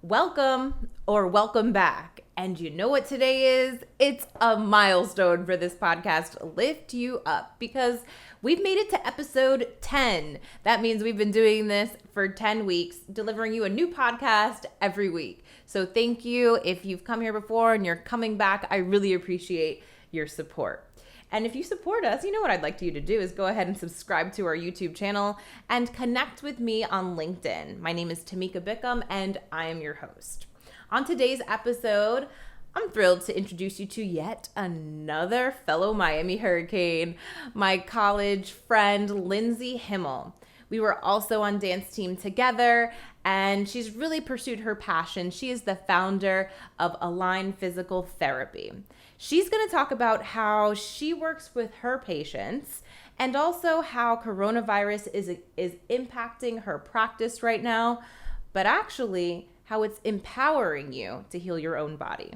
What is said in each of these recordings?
Welcome or welcome back. And you know what today is? It's a milestone for this podcast, Lift You Up, because we've made it to episode 10. That means we've been doing this for 10 weeks, delivering you a new podcast every week. So thank you. If you've come here before and you're coming back, I really appreciate your support. And if you support us, you know what I'd like you to do is go ahead and subscribe to our YouTube channel and connect with me on LinkedIn. My name is Tamika Bickham, and I am your host. On today's episode, I'm thrilled to introduce you to yet another fellow Miami Hurricane, my college friend, Lindsey Himmel. We were also on dance team together, and she's really pursued her passion. She is the founder of Align Physical Therapy. She's going to talk about how she works with her patients and also how coronavirus is impacting her practice right now, but actually how it's empowering you to heal your own body.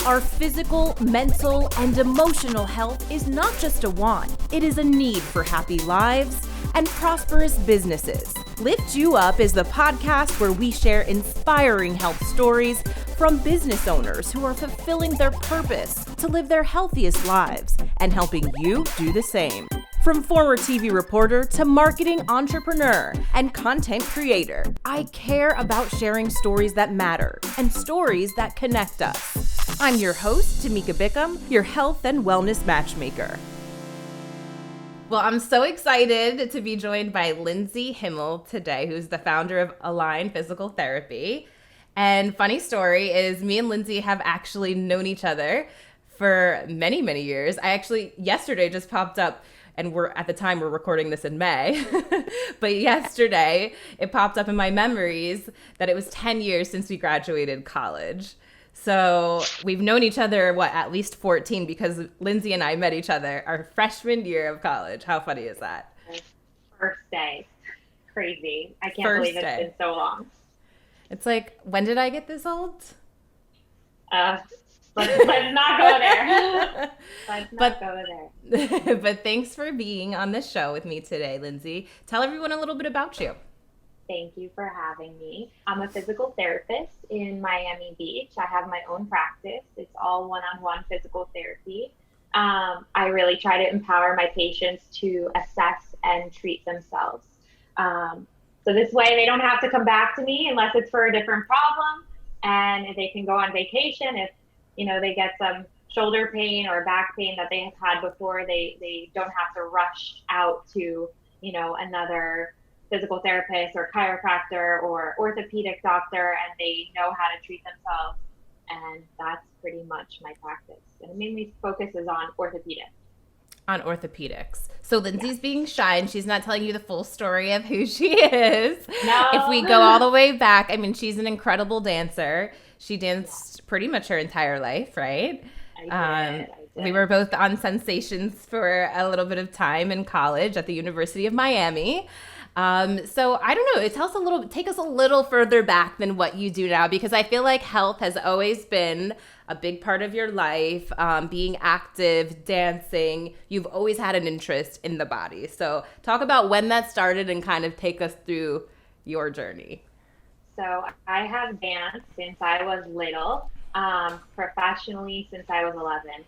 Our physical, mental, and emotional health is not just a want. It is a need for happy lives and prosperous businesses. Lift You Up is the podcast where we share inspiring health stories from business owners who are fulfilling their purpose to live their healthiest lives and helping you do the same. From former TV reporter to marketing entrepreneur and content creator, I care about sharing stories that matter and stories that connect us. I'm your host, Tamika Bickham, your health and wellness matchmaker. Well, I'm so excited to be joined by Lindsey Himmel today, who's the founder of Align Physical Therapy. And funny story is me and Lindsey have actually known each other for many, many years. I actually yesterday just popped up, and we're recording this in May, but yesterday it popped up in my memories that it was 10 years since we graduated college. So we've known each other, at least 14, because Lindsey and I met each other our freshman year of college. How funny is that? First day. Crazy. I can't believe it's been so long. It's like, when did I get this old? Let's not go there. Go there. But thanks for being on the show with me today, Lindsey. Tell everyone a little bit about you. Thank you for having me. I'm a physical therapist in Miami Beach. I have my own practice. It's all one-on-one physical therapy. I really try to empower my patients to assess and treat themselves. So this way they don't have to come back to me unless it's for a different problem, and they can go on vacation if, they get some shoulder pain or back pain that they have had before. They don't have to rush out to, another physical therapist or chiropractor or orthopedic doctor, and they know how to treat themselves. And that's pretty much my practice. And it mainly focuses on orthopedics. On orthopedics. So Lindsey's being shy and she's not telling you the full story of who she is. No. If we go all the way back, she's an incredible dancer. She danced pretty much her entire life, right? I did. We were both on Sensations for a little bit of time in college at the University of Miami. So I don't know, take us a little further back than what you do now, because I feel like health has always been a big part of your life, being active, dancing. You've always had an interest in the body. So talk about when that started and kind of take us through your journey. So I have danced since I was little, professionally since I was 11.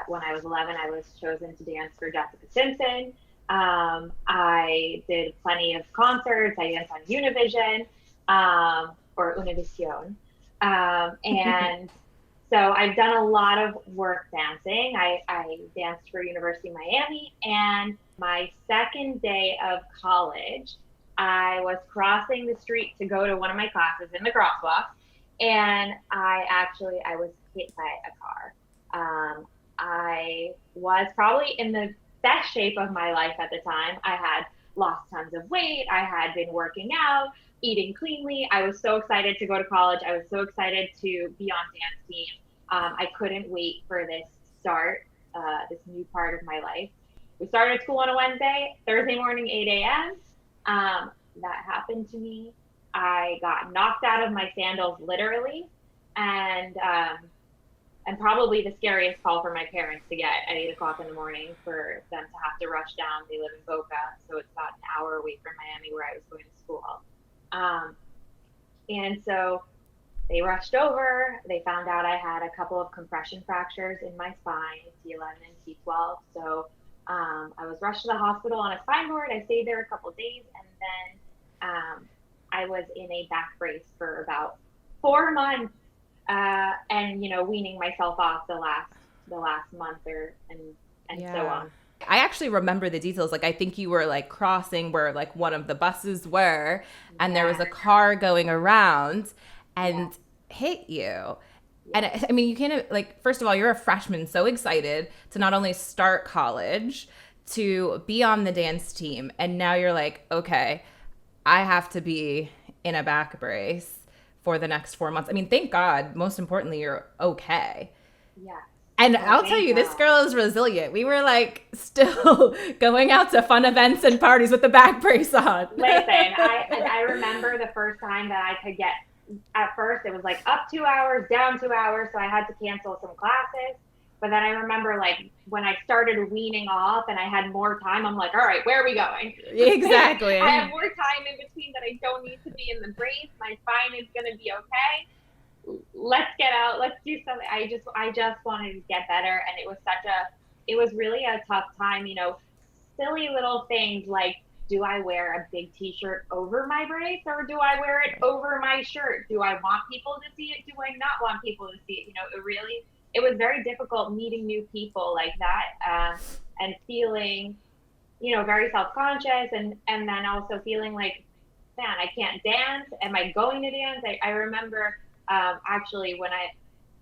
When I was 11, I was chosen to dance for Jessica Simpson. I did plenty of concerts. I danced on Univision, or Univision. And so I've done a lot of work dancing. I danced for University of Miami, and my second day of college, I was crossing the street to go to one of my classes in the crosswalk, and I was hit by a car. I was probably in the best shape of my life at the time. I had lost tons of weight. I had been working out, eating cleanly. I was so excited to go to college. I was so excited to be on dance team. I couldn't wait for this this new part of my life. We started school on a Wednesday, Thursday morning, 8 a.m. That happened to me. I got knocked out of my sandals, literally, and probably the scariest call for my parents to get at 8 o'clock in the morning, for them to have to rush down. They live in Boca, so it's about an hour away from Miami where I was going to school. And so they rushed over. They found out I had a couple of compression fractures in my spine, T11 and T12. So I was rushed to the hospital on a spine board. I stayed there a couple of days, and then I was in a back brace for about 4 months, and weaning myself off the last month and so on. I actually remember the details. Like, I think you were like crossing where like one of the buses were, and there was a car going around and hit you. And I mean, you can't, like, first of all, you're a freshman, so excited to not only start college, to be on the dance team. And now you're like, okay, I have to be in a back brace for the next 4 months. I mean, thank God, most importantly, you're okay. Yeah. And I'll tell you, this girl is resilient. We were like still going out to fun events and parties with the back brace on. Listen, I remember the first time that I could get, at first it was like up 2 hours, down 2 hours. So I had to cancel some classes. But then I remember like when I started weaning off and I had more time, I'm like, all right, where are we going? Exactly. I have more time in between that I don't need to be in the brace. My spine is going to be okay. Let's get out. Let's do something. I just wanted to get better. And it was really a tough time, silly little things like, do I wear a big t-shirt over my brace or do I wear it over my shirt? Do I want people to see it? Do I not want people to see it? It was very difficult meeting new people like that, and feeling, very self-conscious and then also feeling like, man, I can't dance. Am I going to dance? I remember actually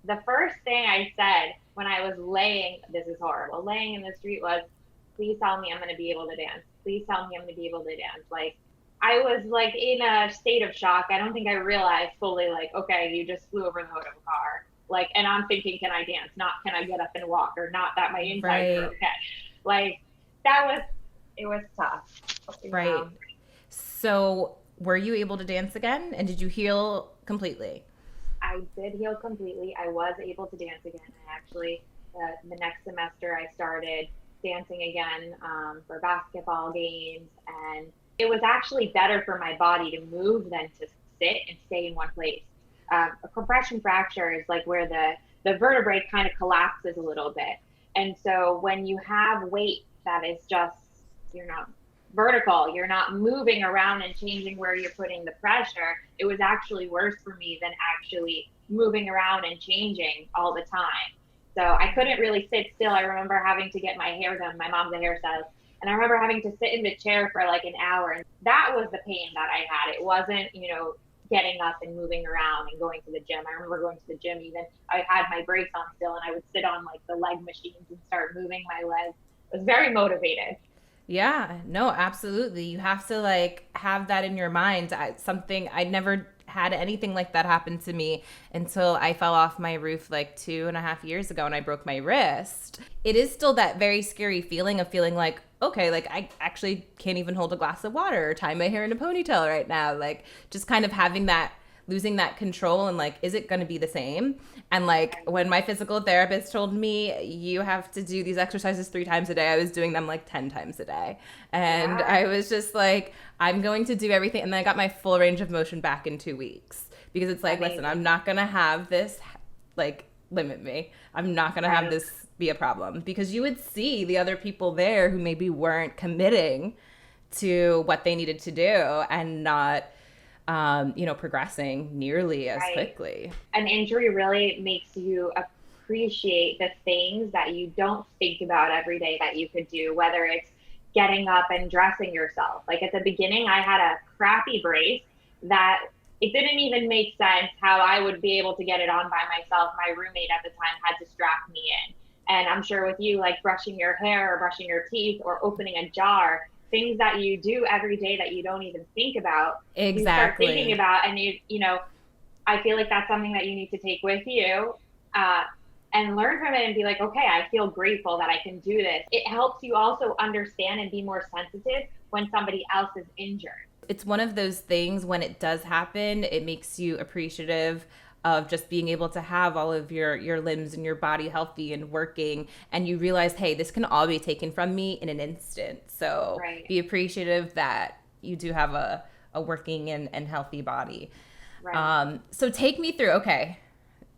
the first thing I said when I was laying in the street was, please tell me I'm going to be able to dance. Please tell me I'm going to be able to dance. Like, I was like in a state of shock. I don't think I realized fully, like, okay, you just flew over the hood of a car. Like, and I'm thinking, can I dance? Not can I get up and walk, or not that my insides are okay. Like, it was tough. Right. So were you able to dance again? And did you heal completely? I did heal completely. I was able to dance again. I actually, the next semester, I started dancing again for basketball games. And it was actually better for my body to move than to sit and stay in one place. A compression fracture is like where the vertebrae kind of collapses a little bit. And so when you have weight that is just, you're not vertical, you're not moving around and changing where you're putting the pressure, it was actually worse for me than actually moving around and changing all the time. So I couldn't really sit still. I remember having to get my hair done. My mom's a hairstylist. And I remember having to sit in the chair for like an hour. And that was the pain that I had. It wasn't, getting up and moving around and going to the gym. I remember going to the gym even. I had my brace on still, and I would sit on like the leg machines and start moving my legs. I was very motivated. Yeah, no, absolutely. You have to like have that in your mind. I never had anything like that happen to me until I fell off my roof like 2.5 years ago and I broke my wrist. It is still that very scary feeling of feeling like, okay, like I actually can't even hold a glass of water or tie my hair in a ponytail right now. Like just kind of having that, losing that control and like, is it going to be the same? And like when my physical therapist told me you have to do these exercises 3 times a day, I was doing them like 10 times a day. And I was just like, I'm going to do everything. And then I got my full range of motion back in 2 weeks because it's like, listen, I'm not going to have this like limit me. I'm not going to have this be a problem, because you would see the other people there who maybe weren't committing to what they needed to do and not progressing nearly as quickly. An injury really makes you appreciate the things that you don't think about every day that you could do, whether it's getting up and dressing yourself. Like at the beginning, I had a crappy brace that it didn't even make sense how I would be able to get it on by myself. My roommate at the time had to strap me in. And I'm sure with you, like brushing your hair or brushing your teeth or opening a jar, things that you do every day that you don't even think about. Exactly. You start thinking about, and I feel like that's something that you need to take with you and learn from it and be like, okay, I feel grateful that I can do this. It helps you also understand and be more sensitive when somebody else is injured. It's one of those things when it does happen, it makes you appreciative of just being able to have all of your limbs and your body healthy and working, and you realize, hey, this can all be taken from me in an instant. So be appreciative that you do have a a working and healthy body. Right. So take me through, okay,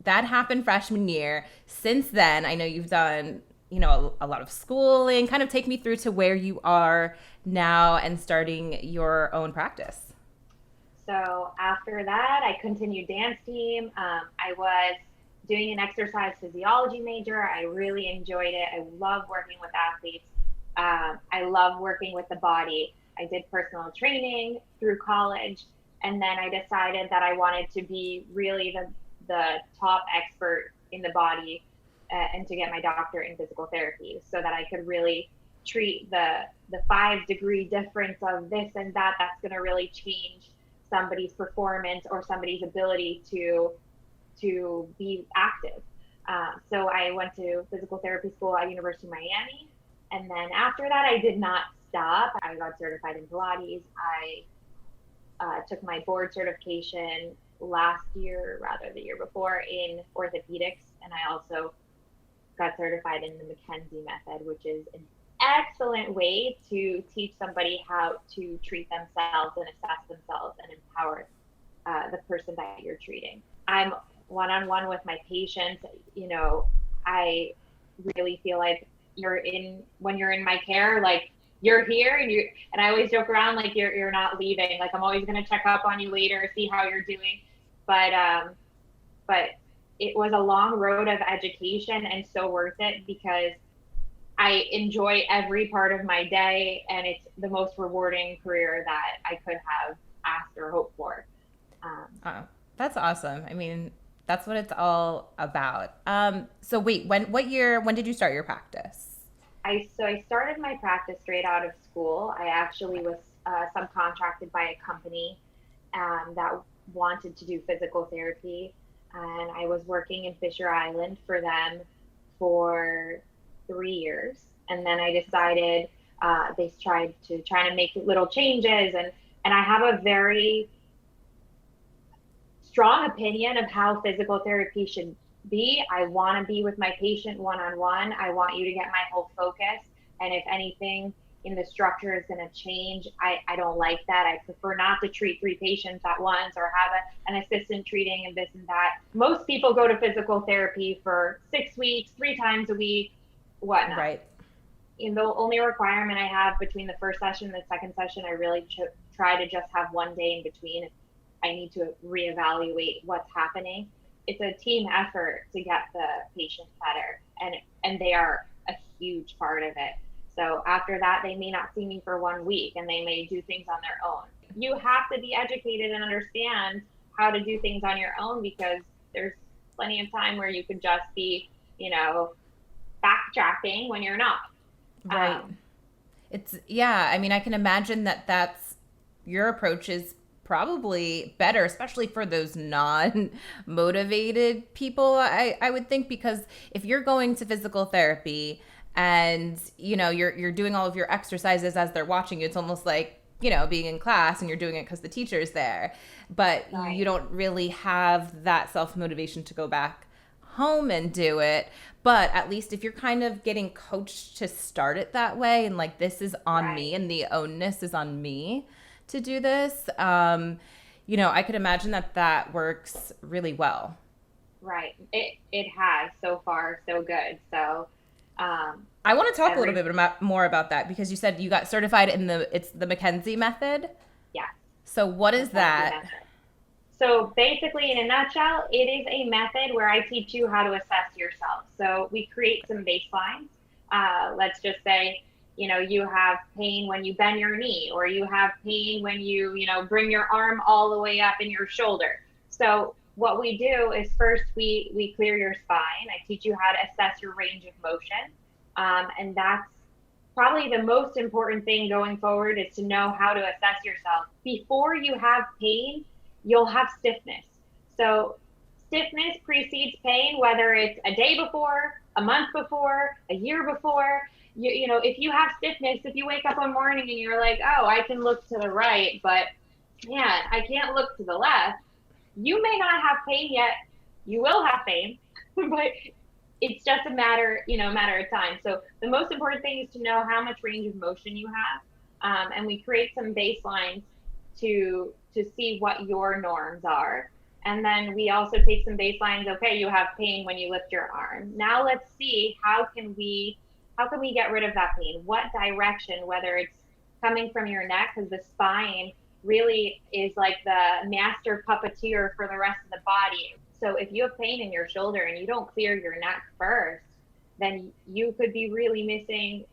that happened freshman year. Since then, I know you've done, a lot of schooling. Kind of take me through to where you are now and starting your own practice. So after that, I continued dance team. I was doing an exercise physiology major. I really enjoyed it. I love working with athletes. I love working with the body. I did personal training through college, and then I decided that I wanted to be really the top expert in the body, and to get my doctorate in physical therapy so that I could really treat the 5 degree difference of this and that. That's going to really change somebody's performance or somebody's ability to be active. So I went to physical therapy school at University of Miami, and then after that, I did not stop. I got certified in Pilates. I took my board certification last year, rather the year before, in orthopedics, and I also got certified in the McKenzie Method, which is an excellent way to teach somebody how to treat themselves and assess themselves and empower the person that you're treating. I'm one-on-one with my patients. I really feel like when you're in my care, like you're here, and I always joke around like you're not leaving. Like I'm always going to check up on you later, see how you're doing. But it was a long road of education and so worth it because I enjoy every part of my day, and it's the most rewarding career that I could have asked or hoped for. That's awesome. I mean, that's what it's all about. So wait, when did you start your practice? I started my practice straight out of school. I actually was subcontracted by a company that wanted to do physical therapy, and I was working in Fisher Island for them for 3 years, and then I decided they tried to make little changes, and I have a very strong opinion of how physical therapy should be. I want to be with my patient one-on-one. I want you to get my whole focus, and if anything in the structure is going to change, I don't like that. I prefer not to treat 3 patients at once or have an assistant treating and this and that. Most people go to physical therapy for 6 weeks, 3 times a week, whatnot. Right. And the only requirement I have between the first session and the second session, I really try to just have 1 day in between if I need to reevaluate what's happening. It's a team effort to get the patient better, and they are a huge part of it. So after that, they may not see me for 1 week, and they may do things on their own. You have to be educated and understand how to do things on your own, because there's plenty of time where you could just be, backtracking when you're not. Right. I mean, I can imagine that's your approach is probably better, especially for those non-motivated people, I would think, because if you're going to physical therapy and, you're doing all of your exercises as they're watching you, it's almost like, being in class and you're doing it because the teacher's there, but Right. you don't really have that self-motivation to go back home and do it. But at least if you're kind of getting coached to start it that way, and like, this is on me and the onus is on me to do this, I could imagine that works really well. Right. It has so far so good. So I want to talk a little bit more about that, because you said you got certified in it's the McKenzie Method. Yeah. So what is that? So basically, in a nutshell, it is a method where I teach you how to assess yourself. So we create some baselines. Let's just say, you have pain when you bend your knee, or you have pain when you, bring your arm all the way up in your shoulder. So what we do is first we clear your spine. I teach you how to assess your range of motion. And that's probably the most important thing going forward, is to know how to assess yourself. Before you have pain, you'll have stiffness. So stiffness precedes pain, whether it's a day before, a month before, a year before. If you have stiffness, if you wake up one morning and you're like, oh, I can look to the right, but man, I can't look to the left. You may not have pain yet. You will have pain, but it's just a matter of time. So the most important thing is to know how much range of motion you have. And we create some baselines to see what your norms are. And then we also take some baselines. Okay, you have pain when you lift your arm. Now let's see how can we get rid of that pain? What direction, whether it's coming from your neck, because the spine really is like the master puppeteer for the rest of the body. So if you have pain in your shoulder and you don't clear your neck first, then you could be really missing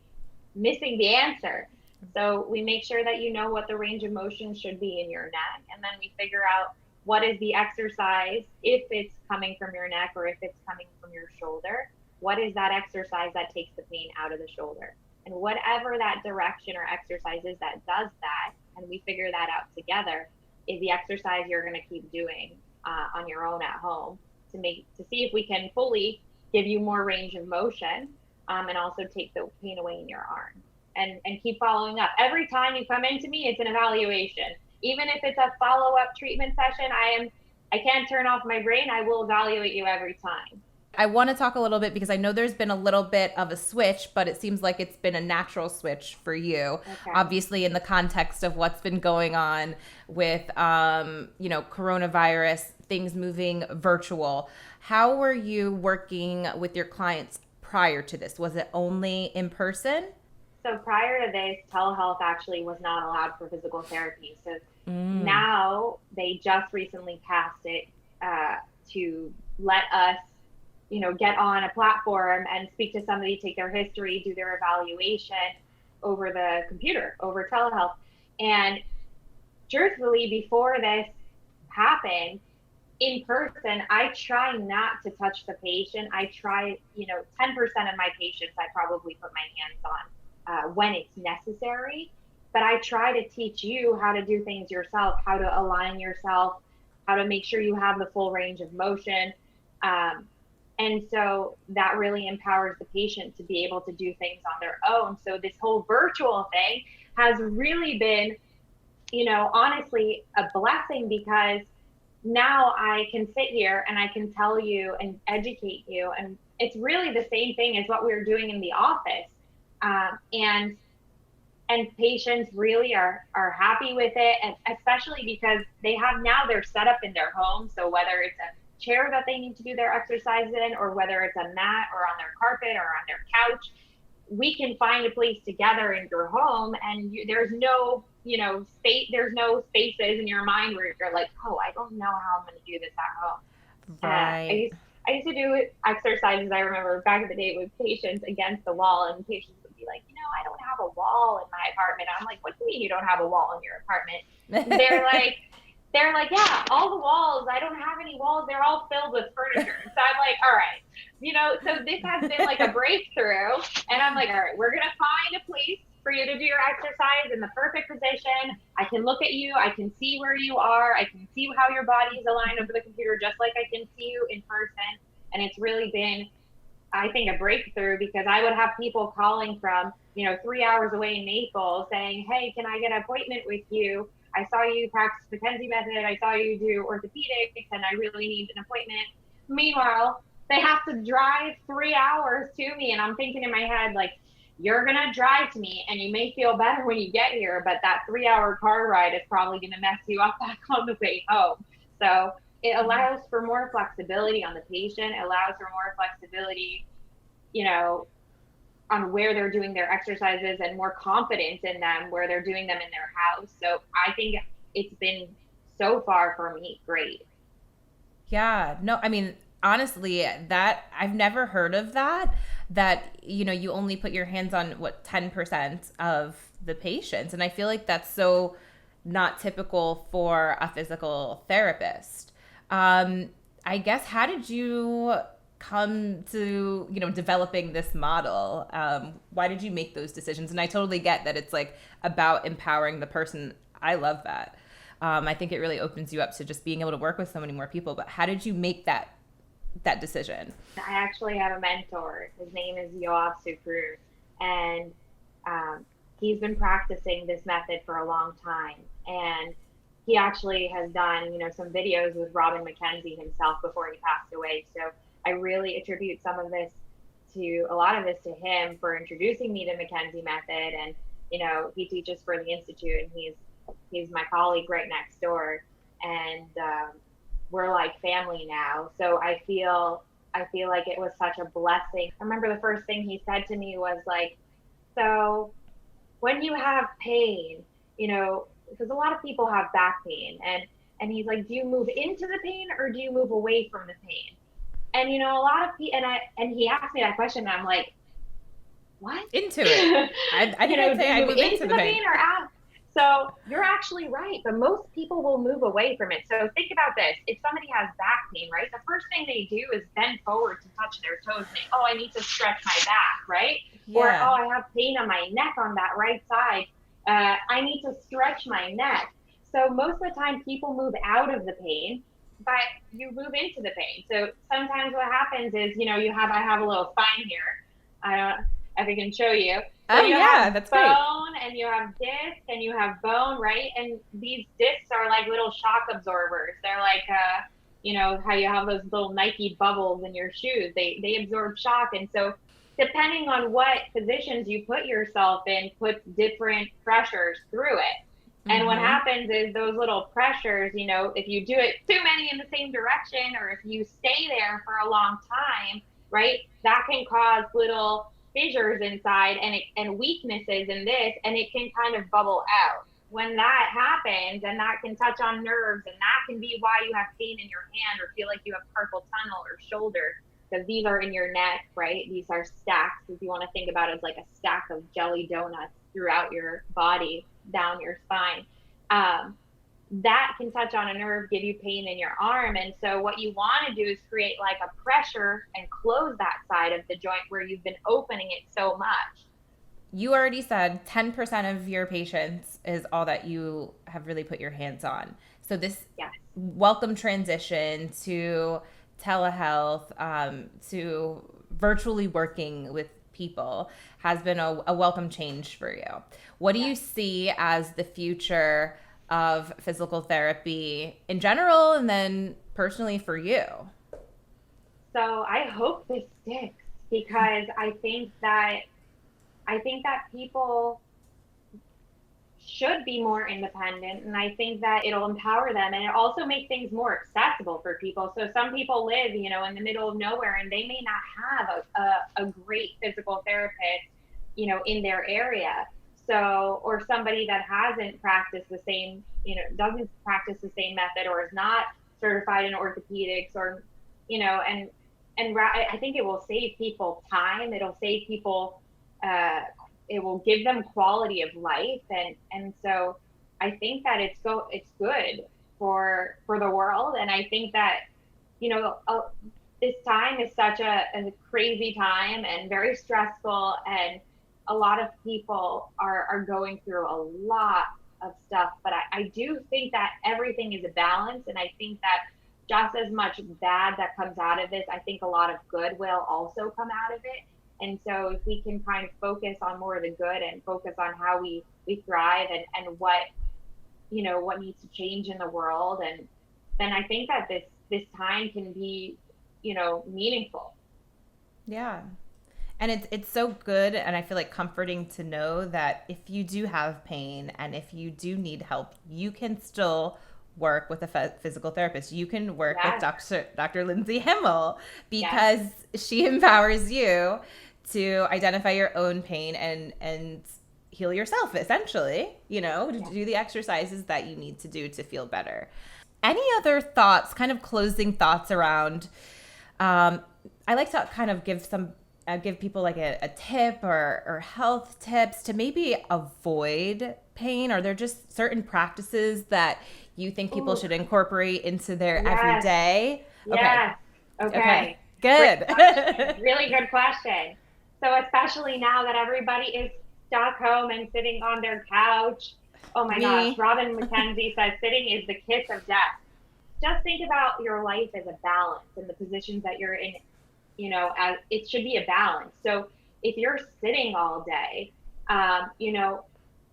the answer. So we make sure that you know what the range of motion should be in your neck, and then we figure out what is the exercise, if it's coming from your neck or if it's coming from your shoulder, what is that exercise that takes the pain out of the shoulder? And whatever that direction or exercise is that does that, and we figure that out together, is the exercise you're going to keep doing on your own at home to see if we can fully give you more range of motion, and also take the pain away in your arm. And keep following up. Every time you come into me, it's an evaluation. Even if it's a follow-up treatment session, I can't turn off my brain. I will evaluate you every time. I want to talk a little bit because I know there's been a little bit of a switch, but it seems like it's been a natural switch for you. Okay. Obviously, in the context of what's been going on with, coronavirus, things moving virtual. How were you working with your clients prior to this? Was it only in person? So prior to this, telehealth actually was not allowed for physical therapy. So now they just recently passed it to let us, get on a platform and speak to somebody, take their history, do their evaluation over the computer, over telehealth. And truthfully, before this happened, in person, I try not to touch the patient. I try, 10% of my patients, I probably put my hands on when it's necessary. But I try to teach you how to do things yourself, how to align yourself, how to make sure you have the full range of motion. And so that really empowers the patient to be able to do things on their own. So this whole virtual thing has really been, honestly, a blessing, because now I can sit here and I can tell you and educate you. And it's really the same thing as what we were doing in the office. And patients really are happy with it, and especially because they're set up in their home. So whether it's a chair that they need to do their exercise in, or whether it's a mat or on their carpet or on their couch, we can find a place together in your home, and there's no space, there's no spaces in your mind where you're like, oh, I don't know how I'm going to do this at home. Right. I used to do exercises, I remember back in the day, with patients against the wall, and patients would be like, I don't have a wall in my apartment. I'm like, what do you mean you don't have a wall in your apartment? They're like, yeah, all the walls, I don't have any walls. They're all filled with furniture. So I'm like, all right, so this has been like a breakthrough. And I'm like, all right, we're going to find a place for you to do your exercise in the perfect position. I can look at you. I can see where you are. I can see how your body is aligned over the computer, just like I can see you in person. And it's really been, I think, a breakthrough, because I would have people calling from, 3 hours away in Naples saying, hey, can I get an appointment with you? I saw you practice McKenzie Method. I saw you do orthopedics, and I really need an appointment. Meanwhile, they have to drive 3 hours to me. And I'm thinking in my head, like, you're going to drive to me and you may feel better when you get here, but that 3-hour car ride is probably going to mess you up back on the way home. So it allows for more flexibility on the patient. It allows for more flexibility, on where they're doing their exercises, and more confidence in them where they're doing them in their house. So I think it's been, so far for me, great. Yeah, no, I mean, honestly, that I've never heard of that you only put your hands on 10% of the patients. And I feel like that's so not typical for a physical therapist. I guess, how did you come to, developing this model? Why did you make those decisions? And I totally get that it's like about empowering the person. I love that. I think it really opens you up to just being able to work with so many more people. But how did you make that decision? I actually have a mentor. His name is Yoav Sukrun, and he's been practicing this method for a long time. And he actually has done, some videos with Robin McKenzie himself before he passed away. So I really attribute a lot of this to him for introducing me to McKenzie Method. And, he teaches for the Institute, and he's He's my colleague right next door, and we're like family now. So I feel like it was such a blessing. I remember the first thing he said to me was like, so when you have pain, you know, because a lot of people have back pain, and he's like, do you move into the pain or do you move away from the pain? And you know, a lot of people, and he asked me that question, and I'm like, what? Into it. I You think know, I'd do say you I'd move move into into the the pain. pain or out? So you're actually right, but most people will move away from it. So think about this. If somebody has back pain, right, the first thing they do is bend forward to touch their toes and oh, I need to stretch my back, right? Or, Yeah. oh, I have pain on my neck on that right side. I need to stretch my neck. So most of the time people move out of the pain, but you move into the pain. So sometimes what happens is, you know, I have a little spine here. I don't if I can show you. So Oh you yeah, have that's great. bone and you have disc and you have bone, right? And these discs are like little shock absorbers. They're like, you know, how you have those little Nike bubbles in your shoes. They absorb shock, and so depending on what positions you put yourself in, puts different pressures through it. And what Mm-hmm. happens is those little pressures, you know, if you do it too many in the same direction, or if you stay there for a long time, right, that can cause little fissures inside and weaknesses in this, and it can kind of bubble out. When that happens, and that can touch on nerves, and that can be why you have pain in your hand or feel like you have carpal tunnel or shoulder, because these are in your neck, right? These are stacks. If you want to think about it as like a stack of jelly donuts throughout your body, down your spine. Um, that can touch on a nerve, give you pain in your arm. And so what you want to do is create like a pressure and close that side of the joint where you've been opening it so much. You already said 10% of your patients is all that you have really put your hands on. So this Yes. welcome transition to telehealth, to virtually working with people has been a welcome change for you. What do you Yes. see as the future of physical therapy in general and then personally for you? So I hope this sticks because I think that people should be more independent, and I think that it'll empower them, and it also makes things more accessible for people. So some people live, you know, in the middle of nowhere, and they may not have a great physical therapist, you know, in their area. So, or somebody that hasn't practiced the same, you know, doesn't practice the same method, or is not certified in orthopedics, or, you know, I think it will save people time. It'll save people uh, it will give them quality of life, and so I think that it's good for the world. And I think that, you know, this time is such a crazy time and very stressful, and a lot of people are going through a lot of stuff, but I do think that everything is a balance, and I think that just as much bad that comes out of this, I think a lot of good will also come out of it. And so if we can kind of focus on more of the good and focus on how we thrive, and what, you know, what needs to change in the world, and then I think that this time can be, you know, meaningful. Yeah. And it's so good, and I feel like comforting to know that if you do have pain and if you do need help, you can still work with a physical therapist. You can work with Yes, Dr. Lindsey Himmel yes, because she empowers you to identify your own pain and heal yourself essentially, you know, to yes. do the exercises that you need to do to feel better. Any other thoughts, kind of closing thoughts around um, I like to kind of give people like a tip or health tips to maybe avoid pain. Are there just certain practices that you think people Ooh, should incorporate into their yes, everyday? Okay. yes. Okay. Okay. Great Good. question. Really good question. So especially now that everybody is stuck home and sitting on their couch. Oh my gosh, Me. Robin McKenzie says sitting is the kiss of death. Just think about your life as a balance and the positions that you're in, you know, as it should be a balance. So if you're sitting all day, you know,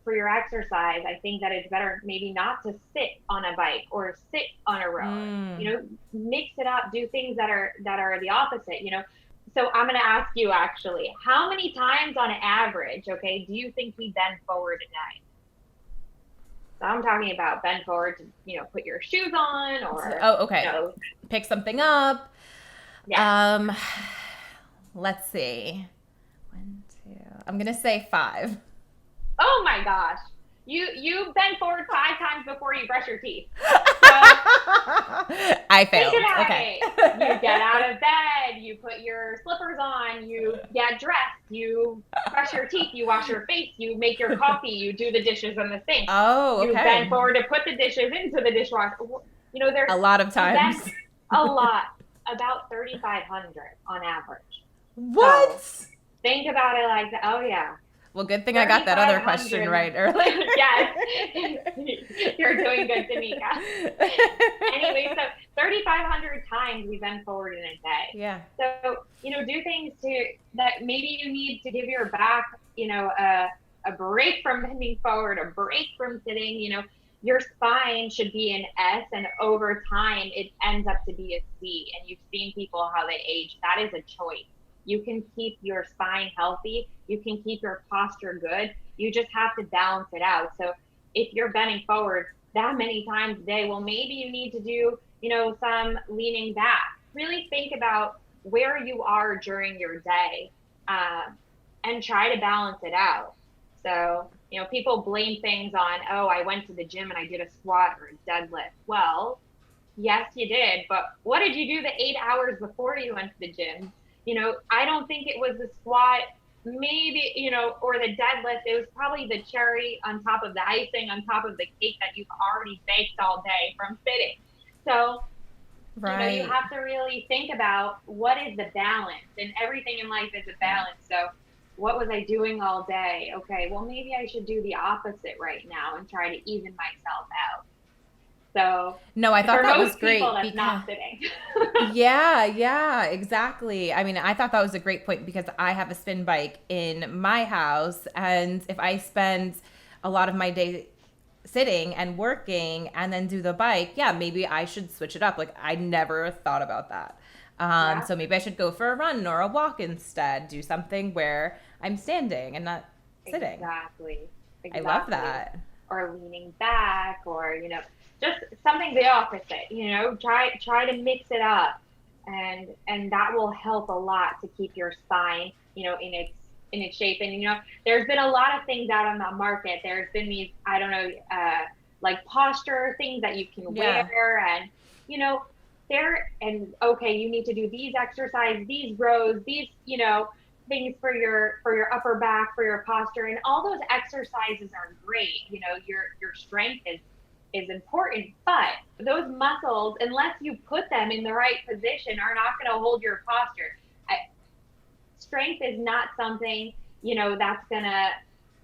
for your exercise, I think that it's better maybe not to sit on a bike or sit on a rower. Mm. You know, mix it up, do things that are the opposite, you know. So I'm going to ask you actually, how many times on average, okay, do you think we bend forward a day? So I'm talking about bend forward to, put your shoes on or, okay. Pick something up. Yeah. Let's see. 1, 2. I'm going to say 5. Oh my gosh. You bend forward 5 times before you brush your teeth. So I failed. Think about okay. it. You get out of bed, you put your slippers on, you get dressed, you brush your teeth, you wash your face, you make your coffee, you do the dishes in the sink. Oh, okay. You bend forward to put the dishes into the dishwasher. There's a lot of times. A lot. About 3,500 on average. What? So think about it like that. Oh, yeah. Well, good thing I got that other question right earlier. Yes. You're doing good, Tamika. Anyway, so 3,500 times we bend forward in a day. Yeah. So, do things that maybe you need to give your back, a break from bending forward, a break from sitting. Your spine should be an S, and over time it ends up to be a C. And you've seen people how they age. That is a choice. You can keep your spine healthy. You can keep your posture good. You just have to balance it out. So if you're bending forward that many times a day, well, maybe you need to do, some leaning back. Really think about where you are during your day, and try to balance it out. So, people blame things on, oh, I went to the gym and I did a squat or a deadlift. Well, yes, you did. But what did you do the 8 hours before you went to the gym? I don't think it was the squat, maybe, or the deadlift. It was probably the cherry on top of the icing, on top of the cake that you've already baked all day from sitting. So, right. You have to really think about what is the balance, and everything in life is a balance. So what was I doing all day? Okay, well, maybe I should do the opposite right now and try to even myself out. So no, I thought that was great. That's not sitting. Yeah, exactly. I mean, I thought that was a great point because I have a spin bike in my house, and if I spend a lot of my day sitting and working and then do the bike, yeah, maybe I should switch it up. Like, I never thought about that. So maybe I should go for a run or a walk instead. Do something where I'm standing and not sitting. Exactly. I love that. Or leaning back, or just something the opposite. Try to mix it up, and that will help a lot to keep your spine, in its shape. And there's been a lot of things out on the market. There's been these, I don't know, like posture things that you can wear, and okay, you need to do these exercises, these rows, these things for your upper back, for your posture, and all those exercises are great. Your strength is important, but those muscles, unless you put them in the right position, are not going to hold your posture. Strength is not something that's gonna.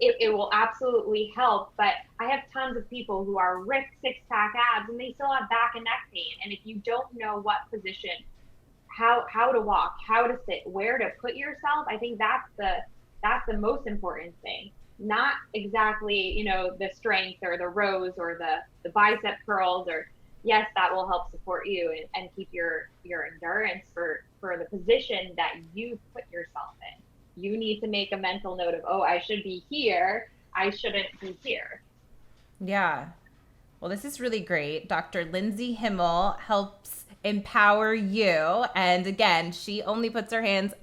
It will absolutely help, but I have tons of people who are ripped six-pack abs and they still have back and neck pain. And if you don't know what position, how to walk, how to sit, where to put yourself, I think that's the most important thing. Not exactly, the strength or the rows or the bicep curls, or yes, that will help support you and keep your endurance for the position that you put yourself in. You need to make a mental note of, oh, I should be here. I shouldn't be here. Yeah. Well, this is really great. Dr. Lindsey Himmel helps empower you. And again, she only puts her hands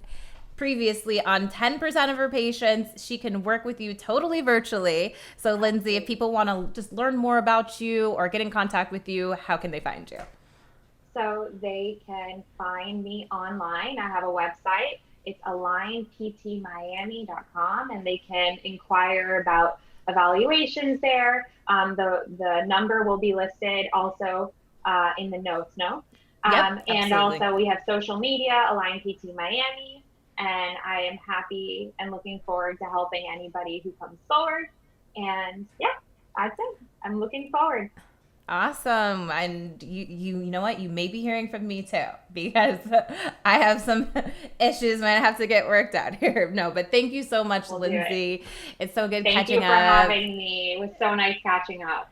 previously on 10% of her patients. She can work with you totally virtually. So Lindsey, if people want to just learn more about you or get in contact with you, how can they find you? So they can find me online. I have a website. It's alignptmiami.com, and they can inquire about evaluations there. The number will be listed also in the notes, no? Yep, and also we have social media, Align PT Miami, and I am happy and looking forward to helping anybody who comes forward. And yeah, that's it. I'm looking forward. Awesome. And you know what? You may be hearing from me too, because I have some issues might have to get worked out here. No, but thank you so much, Lindsey. It's so good catching up. Thank you for having me. It was so nice catching up.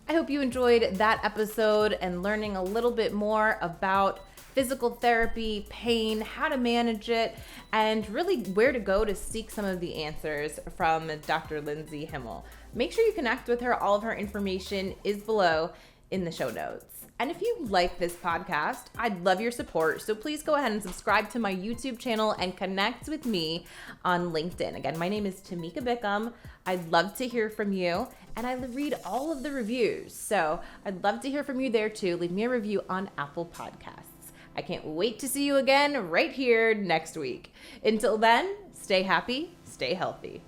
I hope you enjoyed that episode and learning a little bit more about physical therapy, pain, how to manage it, and really where to go to seek some of the answers from Dr. Lindsey Himmel. Make sure you connect with her. All of her information is below in the show notes. And if you like this podcast, I'd love your support. So please go ahead and subscribe to my YouTube channel and connect with me on LinkedIn. Again, my name is Tamika Bickham. I'd love to hear from you, and I read all of the reviews. So I'd love to hear from you there too. Leave me a review on Apple Podcasts. I can't wait to see you again right here next week. Until then, stay happy, stay healthy.